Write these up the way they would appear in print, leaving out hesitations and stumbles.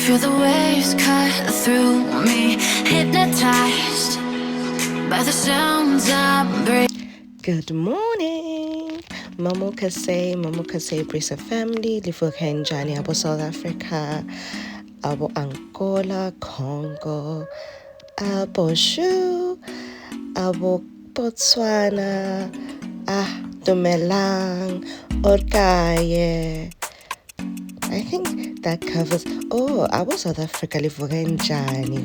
Feel the waves cut through me, hypnotized by the sounds I breathe. Good morning, Mamuka say, Brisa family, live in Linjani, abo South Africa, abo Angola, Congo, Bonjour, abo Botswana, Dumela O, I think that covers. Oh, I was South Africa, Linjani,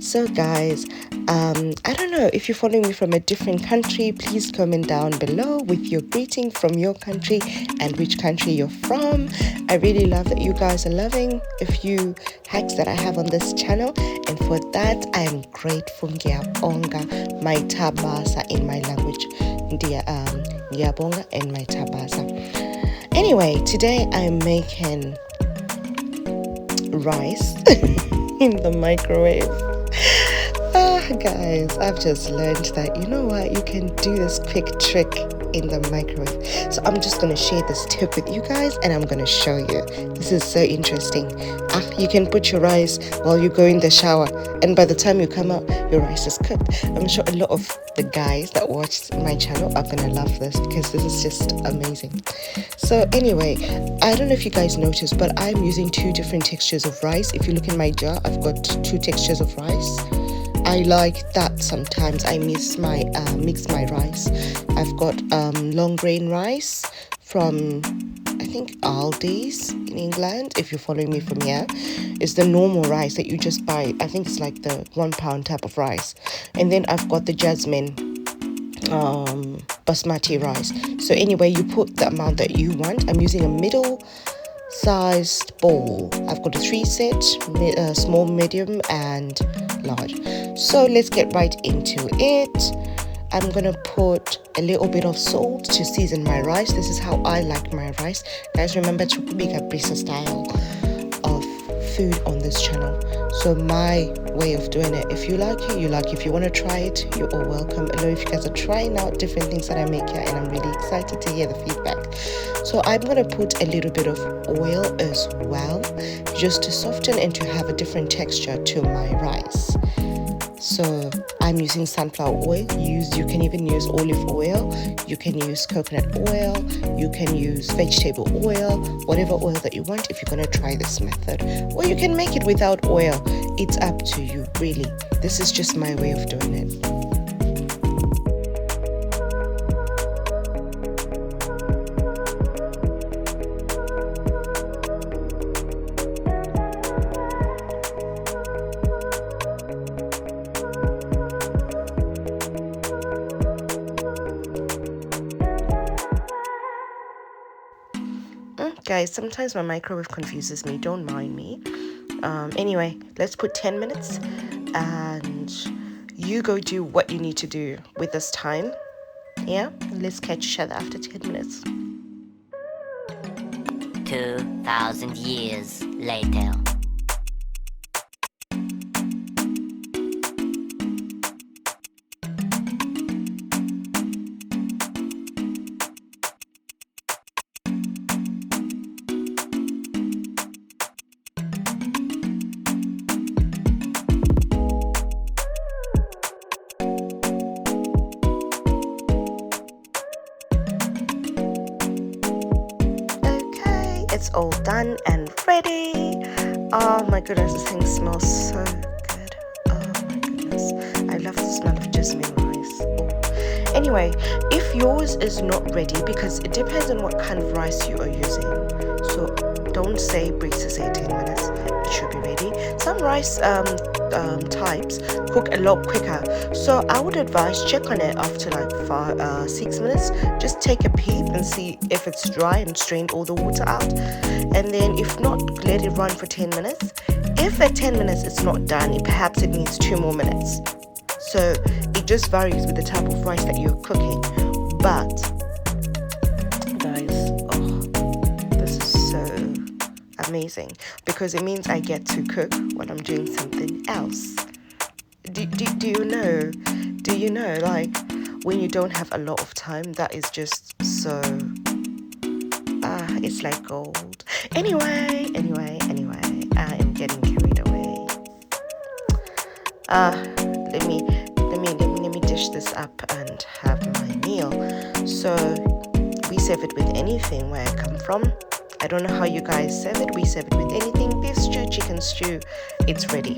So guys, I don't know if you're following me from a different country. Please comment down below with your greeting from your country and which country you're from. I really love that you guys are loving a few hacks that I have on this channel, and for that I am grateful. Ngiyabonga my tabasa in my language. Ngiyabonga in my tabasa. Anyway, today I'm making rice in the microwave. Guys, I've just learned that, you know what, you can do this quick trick in the microwave. So I'm just going to share this tip with you guys, and I'm going to show you. This is so interesting. You can put your rice while you go in the shower, and by the time you come out, your rice is cooked. I'm sure a lot of the guys that watch my channel are going to love this, because this is just amazing. So anyway, I don't know if you guys noticed, but I'm using two different textures of rice. If you look in my jar, I've got two textures of rice. I like that. Sometimes I mix my rice. I've got long grain rice from, I think, Aldi's in England. If you're following me from here, it's the normal rice that you just buy. I think it's like the 1 pound type of rice. And then I've got the jasmine basmati rice. So anyway, you put the amount that you want. I'm using a middle sized bowl. I've got a 3 set, small, medium and large. So let's get right into it. I'm gonna put a little bit of salt to season my rice. This is how I like my rice, guys. Remember to make a Brisa style of food on this channel. So my way of doing it, if you like it, you like it. If you want to try it, you're all welcome. I know if you guys are trying out different things that I make here, and I'm really excited to hear the feedback. So I'm going to put a little bit of oil as well, just to soften and to have a different texture to my rice. So I'm using sunflower oil. You can even use olive oil. You can use coconut oil. You can use vegetable oil, whatever oil that you want if you're going to try this method. Or you can make it without oil. It's up to you, really. This is just my way of doing it. Guys, sometimes my microwave confuses me. Don't mind me. Anyway, let's put 10 minutes, and you go do what you need to do with this time. Yeah, let's catch each other after 10 minutes. 2,000 years later. It's all done and ready. Oh my goodness, this thing smells so good. Oh my goodness, I love the smell of jasmine rice. Oh. Anyway, if yours is not ready, because it depends on what kind of rice you are using, so don't say Brisa say 10 minutes, it should be ready. Some rice types cook a lot quicker, so I would advise check on it after like 6 minutes. Just take a peep and see if it's dry and strained all the water out, and then if not, let it run for 10 minutes. If at 10 minutes it's not done, perhaps it needs 2 more minutes. So it just varies with the type of rice that you're cooking. But guys, this is so amazing, because it means I get to cook when I'm doing something else. Do you know, like, when you don't have a lot of time, that is just so it's like gold. Anyway, I am Let me dish this up and have my meal. So we serve it with anything where I come from. I don't know how you guys serve it. We serve it with anything. Beef stew, chicken stew, it's ready.